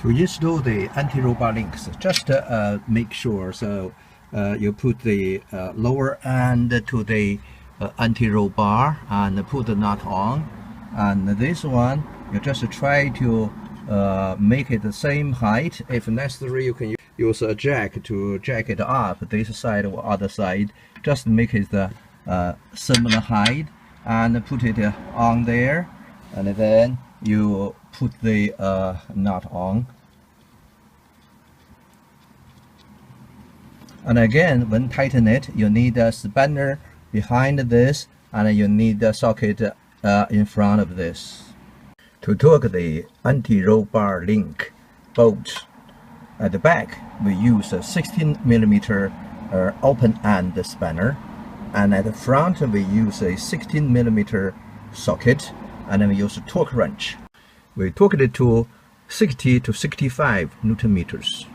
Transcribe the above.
To install the anti-roll bar links, just make sure you put the lower end to the anti-roll bar and put the nut on, and this one you just try to make it the same height. If necessary, you can use a jack to jack it up this side or other side. Just make it the similar height and put it on there, and then you put the nut on. And again, when tighten it, you need a spanner behind this, and you need a socket in front of this. To torque the anti-roll bar link bolt at the back, we use a 16mm open end spanner, and at the front we use a 16mm socket, and then we use a torque wrench. We torque it to 60 to 65 Newton meters.